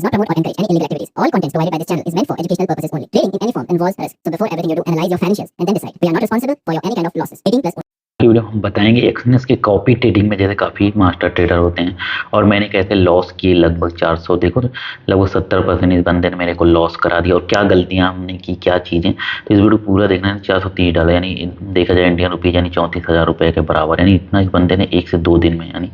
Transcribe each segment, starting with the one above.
does not promote or encourage any illegal activities. All content provided by this channel is meant for educational purposes only. Trading in any form involves risk. So before everything you do, analyze your financials and then decide. We are not responsible for your any kind of losses. 18+ video हम बताएंगे Exness के copy trading में जैसे काफ़ी master trader होते हैं और मैंने कैसे लॉस किए लगभग 400 देखो लगभग 70% इस बंदे ने मेरे को लॉस करा दिया और क्या गलतियां हमने की क्या चीज़ें। तो इस वीडियो पूरा देखना है। 430 डॉलर यानी देखा जाए इंडियन रुपीज़ यानी 34,000 रुपये के बराबर, यानी इतना इस बंदे ने 1 से 2 दिन में यानी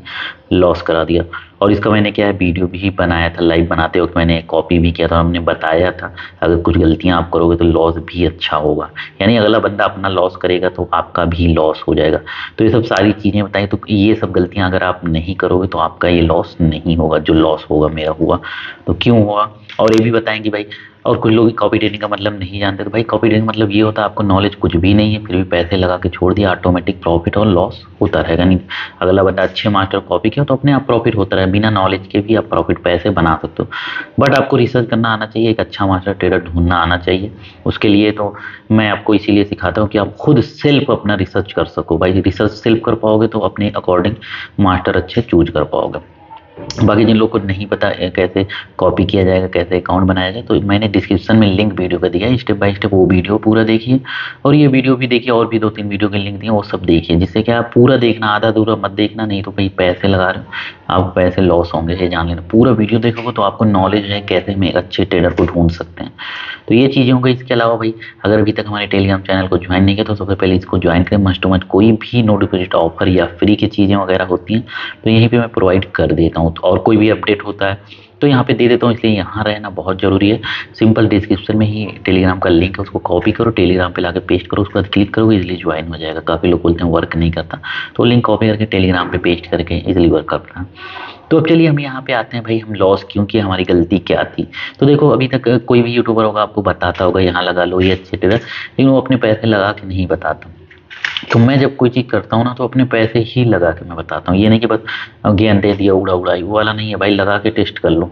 लॉस करा दिया। और इसका मैंने क्या है वीडियो भी बनाया था, लाइव बनाते वक्त मैंने कॉपी भी किया था। हमने बताया था अगर कुछ गलतियां आप करोगे तो लॉस भी अच्छा होगा, यानी अगला बंदा अपना लॉस करेगा तो आपका भी लॉस हो जाएगा। तो ये सब सारी चीज़ें बताई, तो ये सब गलतियां अगर आप नहीं करोगे तो आपका ये लॉस नहीं होगा जो लॉस होगा मेरा हुआ। तो क्यों हुआ और ये भी बताएंगे भाई। और कुछ लोग कॉपी ट्रेडिंग का मतलब नहीं जानते, तो भाई कॉपी ट्रेडिंग मतलब ये होता है आपको नॉलेज कुछ भी नहीं है फिर भी पैसे लगा के छोड़ दिया, ऑटोमेटिक प्रॉफिट और लॉस होता रहेगा। नहीं अगला बंदा अच्छे मास्टर कॉपी किया तो अपने आप प्रॉफिट होता रहे, बिना नॉलेज के भी आप प्रॉफिट पैसे बना सकते हो। बट आपको रिसर्च करना आना चाहिए, एक अच्छा मास्टर ट्रेडर ढूंढना आना चाहिए। उसके लिए तो मैं आपको इसीलिए सिखाता हूँ कि आप खुद सेल्फ अपना रिसर्च कर सको। भाई रिसर्च सेल्फ कर पाओगे तो अपने अकॉर्डिंग मास्टर अच्छे चूज कर पाओगे। बाकी जिन लोग को नहीं पता कैसे कॉपी किया जाएगा, कैसे अकाउंट बनाया जाए, तो मैंने डिस्क्रिप्शन में लिंक वीडियो का दिया है, स्टेप बाय स्टेप वो वीडियो पूरा देखिए और ये वीडियो भी देखिए और भी 2-3 वीडियो के लिंक दिए वो सब देखिए, जिससे कि आप पूरा देखना, आधा अधूरा मत देखना। नहीं तो भाई पैसे लगा रहे हो आप, पैसे लॉस होंगे, ये जान लेना। पूरा वीडियो देखोगे तो आपको नॉलेज है कैसे हम एक अच्छे ट्रेडर को ढूंढ सकते हैं। तो ये चीज़ें होंगी। इसके अलावा भाई अगर अभी तक हमारे टेलीग्राम चैनल को ज्वाइन नहीं किया तो सबसे पहले इसको ज्वाइन करें। मस्ट टू मस्ट कोई भी नो डिपॉजिट ऑफर या फ्री की चीज़ें वगैरह होती हैं तो यहीं पे मैं प्रोवाइड कर देता हूँ, और कोई भी अपडेट होता है तो यहाँ पे दे देता हूँ, इसलिए यहाँ रहना बहुत ज़रूरी है। सिंपल डिस्क्रिप्शन में ही टेलीग्राम का लिंक है, उसको कॉपी करो, टेलीग्राम पे लाके पेस्ट करो, उसके बाद क्लिक करोगे इजीली ज्वाइन हो जाएगा। काफ़ी लोग बोलते हैं वर्क नहीं करता, तो लिंक कॉपी करके टेलीग्राम पे पेस्ट करके इजीली वर्क करता है। तो अब चलिए हम यहाँ पे आते हैं भाई, हम लॉस क्यों किए, हमारी गलती क्या थी। तो देखो अभी तक कोई भी यूट्यूबर होगा आपको बताता होगा यहाँ लगा लो ये अच्छे ट्रेडर, लेकिन वो अपने पैसे लगा के नहीं बताता। तो मैं जब कोई चीज़ करता हूँ ना तो अपने पैसे ही लगा के मैं बताता हूँ, ये नहीं कि बस ज्ञान दे दिया उड़ा उड़ाई, वो वाला नहीं है भाई, लगा के टेस्ट कर लो।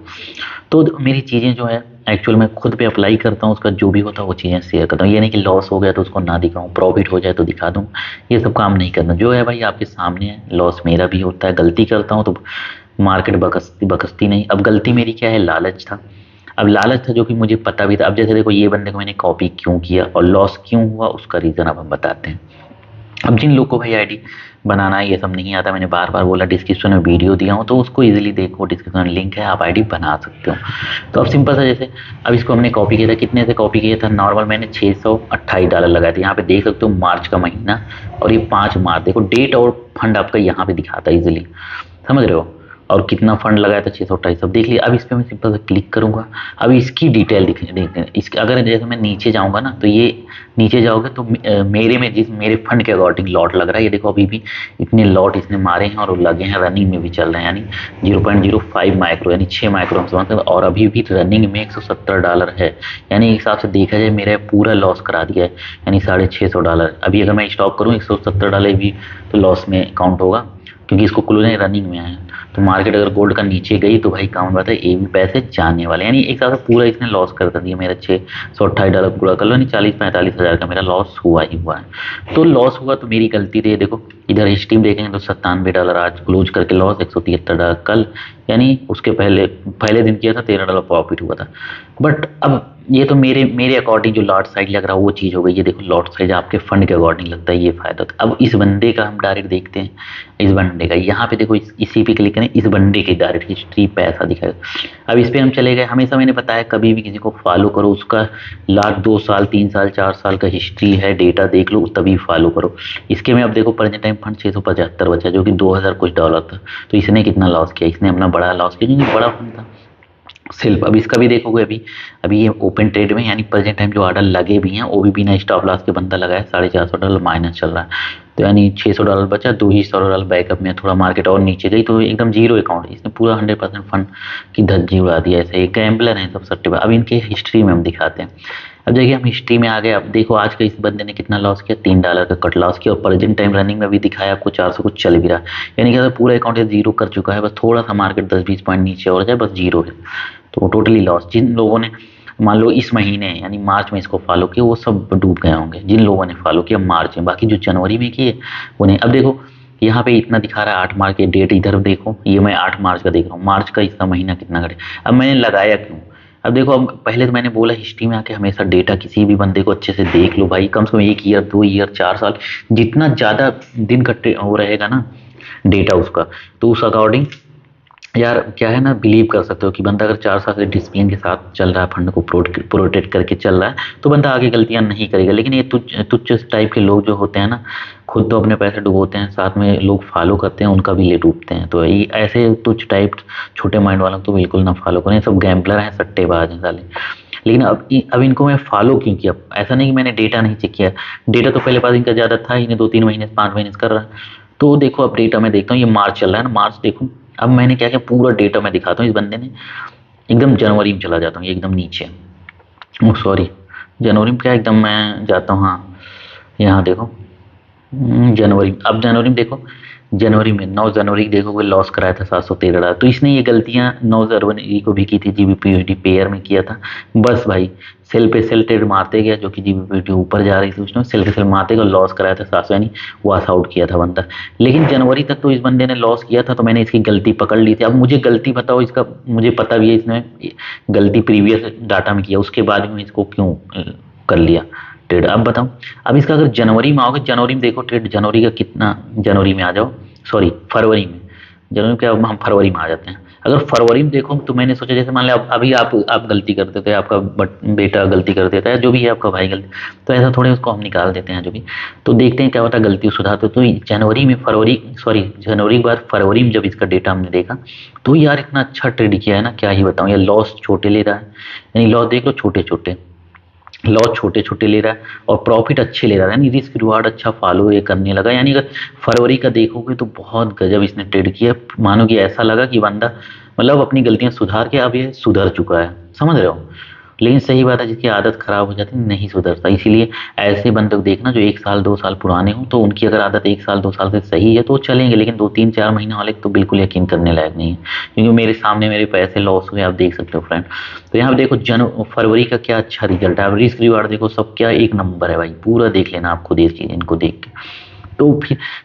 तो मेरी चीज़ें जो है एक्चुअल में खुद पे अप्लाई करता हूँ, उसका जो भी होता है वो चीज़ें शेयर करता हूँ। ये नहीं कि लॉस हो गया तो उसको ना दिखाऊँ, प्रॉफिट हो जाए तो दिखा दूँ, ये सब काम नहीं करना। जो है भाई आपके सामने है, लॉस मेरा भी होता है, गलती करता हूँ तो मार्केट बकसती बकसती नहीं। अब गलती मेरी क्या है, लालच था। अब लालच था जो कि मुझे पता भी था। अब जैसे देखो ये बंदे को मैंने कॉपी क्यों किया और लॉस क्यों हुआ उसका रीज़न अब हम बताते हैं। अब जिन लोग को भाई आईडी बनाना ये सब नहीं आता, मैंने बार बार बोला डिस्क्रिप्शन में वीडियो दिया हूँ तो उसको इजीली देखो, डिस्क्रिप्शन में लिंक है, आप आईडी बना सकते हो। तो अब सिंपल सा जैसे अब इसको हमने कॉपी किया था, कितने से कॉपी किया था, नॉर्मल मैंने 628 डॉलर लगाए थे। यहाँ पे देख सकते हो मार्च का महीना और ये 5 मार्च, देखो डेट और फंड आपका यहाँ पे दिखाता है इजिली, समझ रहे हो। और कितना फंड लगाया था 628, सब देख लिया। अब इस पर मैं सिंपल से क्लिक करूंगा, अब इसकी डिटेल देखते इसके। अगर जैसे मैं नीचे जाऊंगा ना तो ये नीचे जाओगे तो मेरे में जिस मेरे फंड के अकॉर्डिंग लॉट लग रहा है, ये देखो अभी भी इतने लॉट इसने मारे हैं और लगे हैं, रनिंग में भी चल रहे हैं, यानी 0.05 माइक्रो यानी 6 माइक्रो हम समझते हैं। और अभी भी रनिंग में 170 डॉलर है, यानी एक हिसाब से देखा जाए मेरा पूरा लॉस करा दिया है, यानी $650। अभी अगर मैं स्टॉप करूँ 170 डॉलर भी तो लॉस में काउंट होगा, क्योंकि इसको क्लोजिंग रनिंग में है। तो मार्केट अगर गोल्ड का नीचे गई तो भाई काम बात है, ये भी पैसे जाने वाले, यानी एक हिसाब से पूरा इसने लॉस कर दिया मेरा। 628 डॉलर पूरा कर लो, यानी 40-45 हज़ार का मेरा लॉस हुआ ही हुआ है। तो लॉस हुआ तो मेरी गलती थी। देखो इधर हिस्ट्री में देखेंगे तो 97 डॉलर आज क्लोज करके लॉस, 173 डॉलर कल, यानी उसके पहले दिन किया था 13 डॉलर प्रॉफिट हुआ था। बट अब ये तो मेरे अकॉर्डिंग जो लॉट साइज लग रहा है वो चीज़ हो गई। ये देखो लॉट साइज आपके फंड के अकॉर्डिंग लगता है, ये फायदा था। अब इस बंदे का हम डायरेक्ट देखते हैं, इस बंदे का यहाँ पे देखो इसी पे क्लिक करें, इस बंदे की डायरेक्ट हिस्ट्री पैसा दिखाएगा। अब इस पे हम चले गए। हमेशा मैंने बताया कभी भी किसी को फॉलो करो, उसका लाख 2 साल 3 साल 4 साल का हिस्ट्री है, डेटा देख लो तभी फॉलो करो। इसके में अब देखो प्रेजेंट टाइम फंड 675 बचा, जो कि 2000 कुछ डॉलर था। तो इसने कितना लॉस किया, इसने अपना बड़ा लॉस किया, क्योंकि बड़ा फंड था सिर्फ। अब इसका भी देखोगे अभी ये ओपन ट्रेड में, यानी प्रेजेंट टाइम जो ऑर्डर लगे भी हैं वो भी बिना स्टॉप लॉस के बंदा लगाया, $450 माइनस चल रहा है। तो यानी $600 बचा, $200 बैकअप में। थोड़ा मार्केट और नीचे गई तो एकदम जीरो अकाउंट, इसने पूरा 100% फंड की धज्जी उड़ा दिया। ऐसे एक गैम्बलर है सब सट्टे। अब इनके हिस्ट्री में हम दिखाते हैं। अब देखिए हम हिस्ट्री में आ गए। अब देखो आज का इस बंदे ने कितना लॉस किया, $3 का कट लॉस किया, और प्रेजेंट टाइम रनिंग में भी दिखाया आपको 400 कुछ चल भी रहा है, यानी कि पूरा अकाउंट जीरो कर चुका है। बस थोड़ा सा मार्केट 10-20 पॉइंट नीचे और जाए, बस जीरो है। तो टोटली लॉस। जिन लोगों ने मान लो इस महीने यानी मार्च में इसको फॉलो किया वो सब डूब गए होंगे, जिन लोगों ने फॉलो किया मार्च में। बाकी जो जनवरी में किए वो नहीं। अब देखो यहाँ पे इतना दिखा रहा है 8 मार्च की डेट, इधर देखो ये मैं 8 मार्च का देख रहा हूँ, मार्च का इसका महीना कितना घटे। अब मैंने लगाया क्यों, अब देखो, अब पहले तो मैंने बोला हिस्ट्री में आके हमेशा डेटा किसी भी बंदे को अच्छे से देख लो भाई, कम से कम 1 ईयर 2 ईयर 4 साल, जितना ज़्यादा दिन कट्टे वो रहेगा ना डेटा उसका, तो उस अकॉर्डिंग यार क्या है ना, बिलीव कर सकते हो कि बंदा अगर 4 साल से डिसिप्लिन के साथ चल रहा है, फंड को प्रोटेक्ट करके चल रहा है, तो बंदा आगे गलतियां नहीं करेगा। लेकिन ये तुच्छ टाइप के लोग जो होते हैं ना, खुद तो अपने पैसे डुबोते हैं, साथ में लोग फॉलो करते हैं, उनका भी ले डूबते हैं। तो ये ऐसे तुच्छ टाइप छोटे माइंड वालों को तो बिल्कुल ना फॉलो करें, सब गैम्बलर हैं, सट्टेबाज हैं साले। लेकिन अब इनको मैं फॉलो क्यों किया, ऐसा नहीं कि मैंने डेटा नहीं चेक किया, डेटा तो पहले पास इनका ज़्यादा था, इन्हें 2-3 महीने 5 महीने से कर रहा है। तो देखो अब डेटा मैं देखता हूँ, ये मार्च चल रहा है ना, मार्च देखो, अब मैंने क्या किया, पूरा डेटा मैं दिखाता हूँ। इस बंदे ने एकदम जनवरी में चला जाता हूँ, ये एकदम नीचे, ओह सॉरी, जनवरी में क्या, एकदम मैं जाता हूँ, हाँ यहाँ देखो, जनवरी, अब जनवरी में देखो, जनवरी में 9 जनवरी को देखो कोई लॉस कराया था 713 डॉलर। तो इसने ये गलतियां 9 जनवरी को भी की थी, जीबीपीयूएसडी पेयर में किया था। बस भाई सेल पे सेल ट्रेड मारते गया, जो कि जीबीपीयूएसडी ऊपर जा रही थी, उसने सेल पे सेल मारते गया, लॉस कराया था 700, यानी वॉश आउट किया था बंदा। लेकिन जनवरी तक तो इस बंदे ने लॉस किया था, तो मैंने इसकी गलती पकड़ ली थी। अब मुझे गलती बताओ इसका, मुझे पता भी है इसने गलती प्रीवियस डाटा में किया, उसके बाद में इसको क्यों कर लिया ट्रेड, अब बताओ। अब इसका अगर जनवरी में आओगे, जनवरी में देखो ट्रेड, जनवरी का कितना, जनवरी में आ जाओ, सॉरी फरवरी में, जनवरी में क्या, हम फरवरी में आ जाते हैं। अगर फरवरी में देखो तो मैंने सोचा, जैसे मान लिया अभी आप गलती करते थे, आपका बेटा गलती कर देता है, जो भी है आपका भाई गलती, तो ऐसा थोड़े उसको हम निकाल देते हैं जो भी। तो देखते हैं क्या होता है, गलती सुधारते। तो जनवरी में, जनवरी के बाद फरवरी में जब इसका डेटा हमने देखा, तो यार इतना अच्छा ट्रेड किया है ना, क्या ही बताऊँ, यार लॉस छोटे ले रहा है, यानी लॉस देख लो छोटे छोटे, लॉस छोटे छोटे ले रहा है और प्रॉफिट अच्छे ले रहा है, यानी रिस्क रिवार्ड अच्छा फॉलो ये करने लगा। यानी अगर फरवरी का देखोगे तो बहुत गजब इसने ट्रेड किया, मानो कि ऐसा लगा कि बंदा मतलब अपनी गलतियां सुधार के अब ये सुधर चुका है, समझ रहे हो। लेकिन सही बात है, जिसकी आदत खराब हो जाती है नहीं सुधरता। इसीलिए ऐसे बंदे को देखना जो 1 साल 2 साल पुराने हो, तो उनकी अगर आदत 1 साल 2 साल से सही है तो वो चलेंगे, लेकिन 2-3-4 महीने वाले तो बिल्कुल यकीन करने लायक नहीं है। क्योंकि मेरे सामने मेरे पैसे लॉस हुए, आप देख सकते हो फ्रेंड। तो यहाँ पे देखो फरवरी का क्या अच्छा रिजल्ट है, रिस्क रिवार्ड देखो सब क्या एक नंबर है भाई, पूरा देख लेना आप खुद ये चीज़, इनको देख के। तो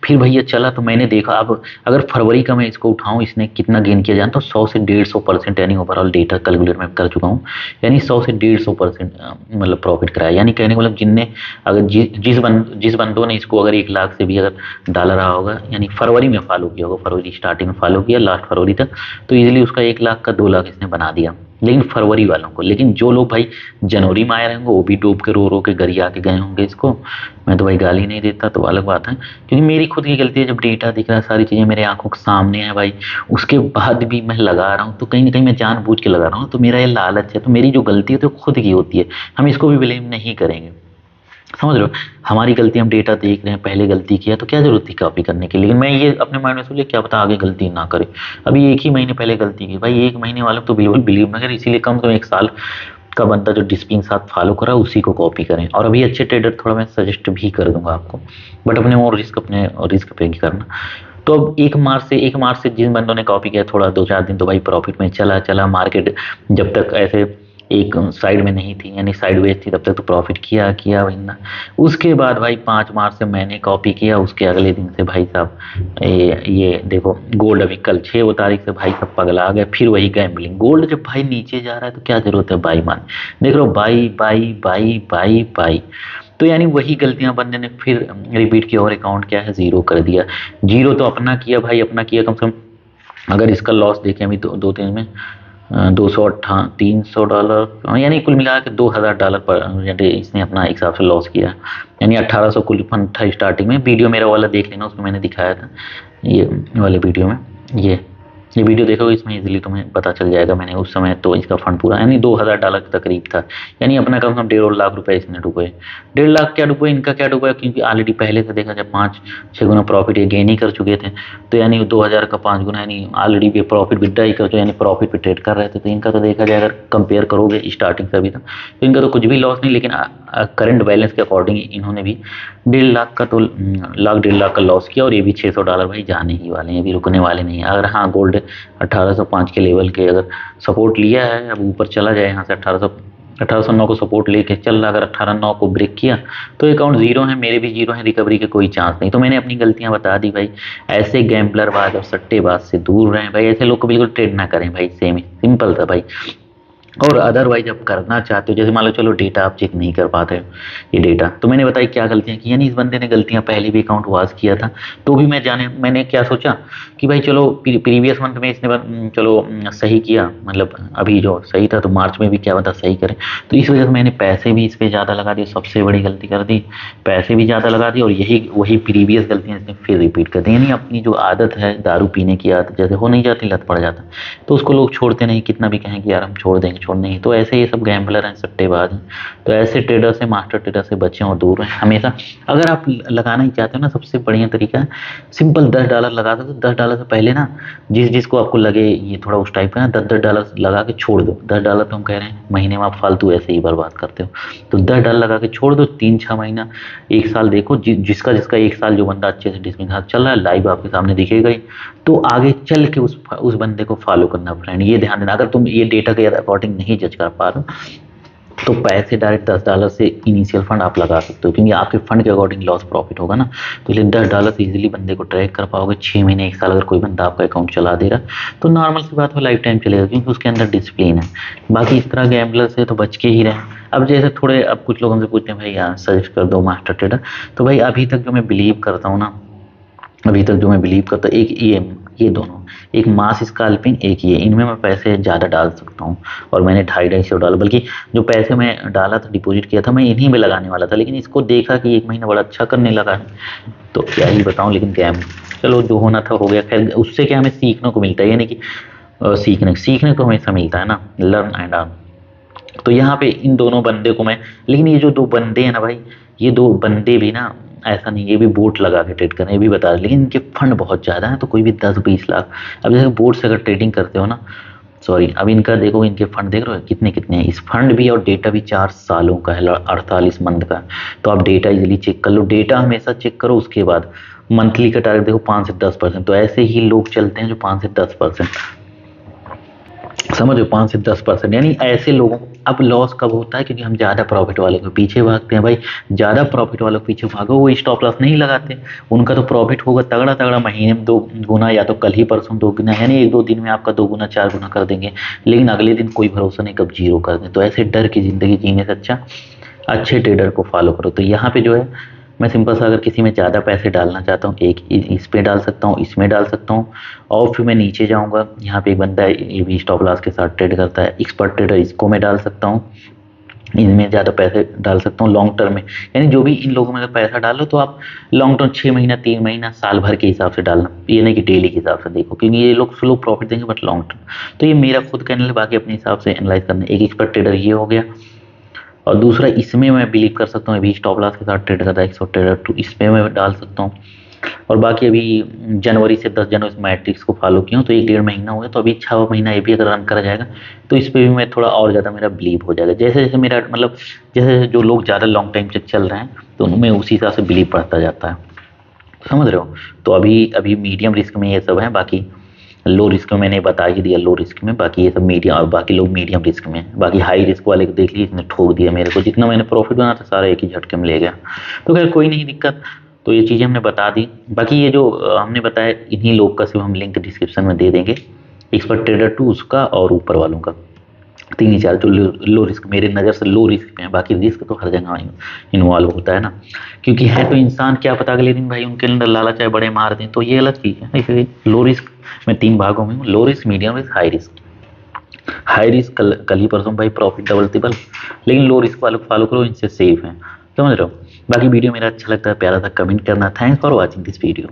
फिर भैया चला, तो मैंने देखा, अब अगर फरवरी का मैं इसको उठाऊं, इसने कितना गेन किया जानता हूँ, 100 से 150%, यानी ओवरऑल डेटा कैलकुलेट मैं कर चुका हूँ, यानी 100 से 150% मतलब प्रॉफिट कराया। यानी कहने का मतलब जिनने अगर जिस बंदों ने इसको अगर 1 लाख से भी अगर डाला रहा होगा, यानी फरवरी में फॉलो किया होगा, फरवरी स्टार्टिंग में फॉलो किया लास्ट फरवरी तक, तो ईजिली उसका 1 लाख का 2 लाख इसने बना दिया। लेकिन फरवरी वालों को, लेकिन जो लोग भाई जनवरी में आए रहेंगे वो भी डूब के रो रो के गरिया के गए होंगे इसको, मैं तो भाई गाली नहीं देता, तो अलग बात है। क्योंकि मेरी खुद की गलती है, जब डेटा दिख रहा है, सारी चीज़ें मेरे आंखों के सामने है भाई, उसके बाद भी मैं लगा रहा हूँ, तो कहीं ना कहीं मैं जानबूझ के लगा रहा हूँ, तो मेरा ये लालच है। तो मेरी जो गलती है तो खुद की होती है, हम इसको भी ब्लेम नहीं करेंगे, समझ रहे हो। हमारी गलती, हम डेटा देख रहे हैं, पहले गलती किया तो क्या जरूरत थी कॉपी करने की। लेकिन मैं ये अपने माइंड में सोच लिया, क्या पता आगे गलती ना करे। अभी 1 ही महीने पहले गलती की भाई, 1 महीने वाले तो बिल्कुल बिलीव ना करें, इसीलिए कम से कम 1 साल का बंदा जो डिसिप्लिन साथ फॉलो करा उसी को कॉपी करें। और अभी अच्छे ट्रेडर थोड़ा मैं सजेस्ट भी कर दूंगा आपको, बट अपने रिस्क पे करना। तो अब 1 मार्च से जिन बंदों ने कॉपी किया, थोड़ा 2-4 दिन तो भाई प्रॉफिट में चला चला मार्केट, जब तक ऐसे एक साइड में नहीं थी, यानी साइडवेज थी, तब तक तो प्रॉफिट किया वही। उसके बाद भाई 5 मार्च से मैंने कॉपी किया, उसके अगले दिन से भाई साहब ये देखो गोल्ड, अभी कल 6 तारीख से भाई साहब पगला गए, फिर वही गैम्बलिंग। गोल्ड जब भाई नीचे जा रहा है तो क्या जरूरत है बाई मान, देख लो बाई बाई बाई बाई बाई। तो यानी वही गलतियां बंदे ने फिर रिपीट किया, और अकाउंट क्या है जीरो कर दिया। जीरो तो अपना किया भाई, अपना किया, कम से कम अगर इसका लॉस देखें अभी 2-3 में 300 डॉलर, यानी कुल मिला के $2000 पर यानी इसने अपना एक हिसाब से लॉस किया, यानी 1800 कुल फंड था स्टार्टिंग में। वीडियो मेरा वाला देख लेना, उसमें मैंने दिखाया था, ये वाले वीडियो में, ये वीडियो देखोगे इसमें इजीली तुम्हें पता चल जाएगा। मैंने उस समय तो इसका फंड पूरा यानी $2000 के करीब था, यानी अपना कम से कम 1.5 लाख रुपए इसने डूबे। 1.5 लाख क्या डूबे, इनका क्या डूबा, क्योंकि ऑलरेडी पहले से देखा जब 5-6 गुना प्रॉफिट ये गेन ही कर चुके थे, तो यानी 2000 का 5 गुना, यानी ऑलरेडी ये प्रॉफिट विड्रा ही कर चुके, यानी प्रॉफिट पे ट्रेड कर रहे थे। तो इनका तो देखा जाए अगर कंपेयर करोगे स्टार्टिंग से अभी तक, तो इनका तो कुछ भी लॉस नहीं, लेकिन करंट बैलेंस के अकॉर्डिंग इन्होंने भी 1.5 लाख का तो 1.5 लाख का लॉस किया, और ये भी $600 भाई जाने ही वाले हैं, अभी रुकने वाले नहीं है। अगर हाँ गोल्ड 1805 के लेवल के अगर सपोर्ट लिया है, अब ऊपर चला जाए यहाँ से 1809 को सपोर्ट लेके चल रहा, अगर 1809 को ब्रेक किया तो अकाउंट जीरो है, मेरे भी जीरो है, रिकवरी के कोई चांस नहीं। तो मैंने अपनी गलतियां बता दी भाई। ऐसे गैम्बलरबाज और सट्टेबाज से दूर रहें भाई, ऐसे लोग को बिल्कुल ट्रेड ना करें भाई, सेम ही सिंपल था भाई। और अदरवाइज आप करना चाहते हो, जैसे मान लो चलो डेटा आप चेक नहीं कर पाते हो, ये डेटा तो मैंने बताई क्या गलतियां की, यानी इस बंदे ने गलतियां पहले भी अकाउंट वाश किया था, तो भी मैंने क्या सोचा कि भाई चलो प्रीवियस मंथ में इसने चलो सही किया, मतलब अभी जो सही था तो मार्च में भी क्या बता सही करें। तो इस वजह से मैंने पैसे भी इस पे ज़्यादा लगा दिए, सबसे बड़ी गलती कर दी, पैसे भी ज़्यादा लगा दिए, और यही वही प्रीवियस गलतियां इसने फिर रिपीट कर दी। यानी अपनी जो आदत है दारू पीने की आदत, जैसे हो नहीं जाती, लत पड़ जाता, तो उसको लोग छोड़ते नहीं, कितना भी कहें कि यार हम छोड़ देंगे, छोड़ नहीं। तो ऐसे ये सब गैम्बलर हैं, सट्टेबाज हैं। तो ऐसे ट्रेडर से, मास्टर ट्रेडर से बचें और दूर रहें हमेशा। अगर आप लगाना ही चाहते हो ना, सबसे बढ़िया तरीका है सिंपल, $10 लगा दो। तो $10 से पहले ना जिसको आपको लगे ये थोड़ा उस टाइप का है, $10 लगा के छोड़ दो। $10 तो हम कह रहे हैं महीने में आप फालतू ऐसे ही बर्बाद करते हो, तो $10 लगा के छोड़ दो। 3-6 महीना, 1 साल देखो, जिसका जिसका 1 साल जो बंदा अच्छे से डिस्प्लिन के साथ चल रहा है, लाइव आपके सामने दिखेगा ही। तो आगे चल के उस बंदे को फॉलो करना फ्रेंड, ये ध्यान देना। अगर तुम ये डेटा के अकॉर्डिंग नहीं जज कर पा रहे हो तो पैसे डायरेक्ट $10 से इनिशियल फंड आप लगा सकते हो, क्योंकि आपके फंड के अकॉर्डिंग लॉस प्रॉफिट होगा ना। तो इसलिए $10 से इजीली बंदे को ट्रैक कर पाओगे। 6 महीने 1 साल अगर कोई बंदा आपका अकाउंट चला दे रहा तो नॉर्मल सी बात है, लाइफ टाइम चलेगा, क्योंकि उसके अंदर डिसिप्लिन है। बाकी इस तरह गैम्बलर से तो बच के ही रहें। अब जैसे थोड़े, अब कुछ लोग हमसे पूछते हैं भाई यार सजेस्ट कर दो मास्टर ट्रेडर। तो भाई अभी तक जो मैं बिलीव करता हूँ ना, अभी तक जो मैं बिलीव करता हूँ, एक ये दोनों, एक मास स्कैल्पिंग, एक ये, इनमें मैं पैसे ज़्यादा डाल सकता हूँ। और मैंने 250-250 डाला, बल्कि जो पैसे मैं डाला था, डिपॉजिट किया था, मैं इन्हीं में लगाने वाला था, लेकिन इसको देखा कि 1 महीना बड़ा अच्छा करने लगा है, तो क्या ही बताऊँ। लेकिन क्या, चलो जो होना था हो गया। खैर उससे क्या हमें सीखने को मिलता है, यानी कि सीखने सीखने को हमेशा मिलता है ना, लर्न एंड अर्न। तो यहाँ पे इन दोनों बंदे को मैं, लेकिन ये जो 2 बंदे हैं ना भाई, ये 2 बंदे भी ना, ऐसा नहीं, ये भी बोट लगा के ट्रेड कर रहे हैं, ये भी बता रहे, लेकिन इनके फंड बहुत ज़्यादा है, तो कोई भी 10-20 लाख। अब जैसे बोट से अगर ट्रेडिंग करते हो ना, सॉरी, अब इनका देखो, इनके फंड देख रहे हो कितने कितने हैं। इस फंड भी और डेटा भी 4 सालों का है, 48 मंथ का। तो आप डेटा इजीली चेक कर लो, डेटा हमेशा चेक करो, उसके बाद मंथली का टारगेट देखो 5 से 10%। तो ऐसे ही लोग चलते हैं जो 5 से 10%, समझो, 5 से 10%, यानी ऐसे लोगों को। अब लॉस कब होता है, क्योंकि हम ज़्यादा प्रॉफिट वाले के पीछे भागते हैं भाई। ज़्यादा प्रॉफिट वालों के पीछे भागो, वो स्टॉप लॉस नहीं लगाते, उनका तो प्रॉफिट होगा तगड़ा तगड़ा, महीने में 2 गुना, या तो कल ही परसों 2 गुना, यानी 1-2 दिन में आपका 2 गुना 4 गुना कर देंगे। लेकिन अगले दिन कोई भरोसा नहीं कब जीरो कर दें। तो ऐसे डर की ज़िंदगी जीने से अच्छा अच्छे ट्रेडर को फॉलो करो। तो यहाँ पे जो है, मैं सिंपल सा, अगर किसी में ज़्यादा पैसे डालना चाहता हूँ, एक इस पे डाल सकता हूँ, इसमें डाल सकता हूँ, और फिर मैं नीचे जाऊँगा, यहाँ पे एक बंदा है, ये भी स्टॉप लॉस के साथ ट्रेड करता है, एक्सपर्ट ट्रेडर, इसको मैं डाल सकता हूँ, इनमें ज़्यादा पैसे डाल सकता हूँ लॉन्ग टर्म में। यानी जो भी इन लोगों में अगर पैसा डालो तो आप लॉन्ग टर्म, 6 महीना, 3 महीना, साल भर के हिसाब से डालना, ये नहीं कि डेली के हिसाब से देखो, क्योंकि ये लोग स्लो प्रॉफिट देंगे बट लॉन्ग टर्म। तो ये मेरा खुद का एनालिसिस, बाकी अपने हिसाब से एनालाइज करना। एक एक्सपर्ट ट्रेडर ये हो गया, और दूसरा इसमें मैं बिलीव कर सकता हूँ, अभी स्टॉप लॉस के साथ ट्रेड करता है एक्सपर्ट ट्रेडर, तो इसमें मैं डाल सकता हूँ। और बाकी अभी जनवरी से 10 जनवरी से मैट्रिक्स को फॉलो किया हूँ, तो 1-1.5 महीना हो गया, तो अभी 6 महीना ये भी अगर रन करा जाएगा तो इस पे भी मैं थोड़ा और ज़्यादा मेरा बिलीव हो जाएगा। जैसे जैसे मेरा, मतलब जैसे जैसे जो लोग ज़्यादा लॉन्ग टाइम तक चल रहे हैं, तो उनमें उसी हिसाब से बिलीव बढ़ता जाता है, समझ रहे हो। तो अभी अभी मीडियम रिस्क में ये सब है, बाकी लो रिस्क में मैंने बता ही दिया, लो रिस्क में, बाकी ये सब मीडियम, और बाकी लोग मीडियम रिस्क में हैं। बाकी हाई रिस्क वाले को देख लीजिए, इसने ठोक दिया मेरे को, जितना मैंने प्रॉफिट बना था सारा एक ही झटके में ले गया। तो खैर कोई नहीं दिक्कत। तो ये चीज़ें हमने बता दी। बाकी ये जो हमने बताया, इन्हीं लोग का सिर्फ हम लिंक डिस्क्रिप्शन में दे देंगे, एक्सपर्ट ट्रेडर 2 उसका, और ऊपर वालों का, 3 ही 4 जो लो रिस्क, मेरे नज़र से लो रिस्क पे है। बाकी रिस्क तो हर जगह इन्वॉल्व होता है ना, क्योंकि है तो इंसान, क्या पता अगले दिन भाई उनके अंदर लालच आए बड़े मार दें, तो ये अलग चीज़ है। इसलिए लो रिस्क मैं 3 भागों में हूँ, low risk, medium risk, high risk. High risk कल ही परसों भाई प्रॉफिट डबल ट्रिपल, लेकिन लो रिस्क वालों को फॉलो करो, इनसे सेफ है, समझ रहे हो। बाकी वीडियो मेरा अच्छा लगता है, प्यारा था, कमेंट करना। Thanks for watching this video.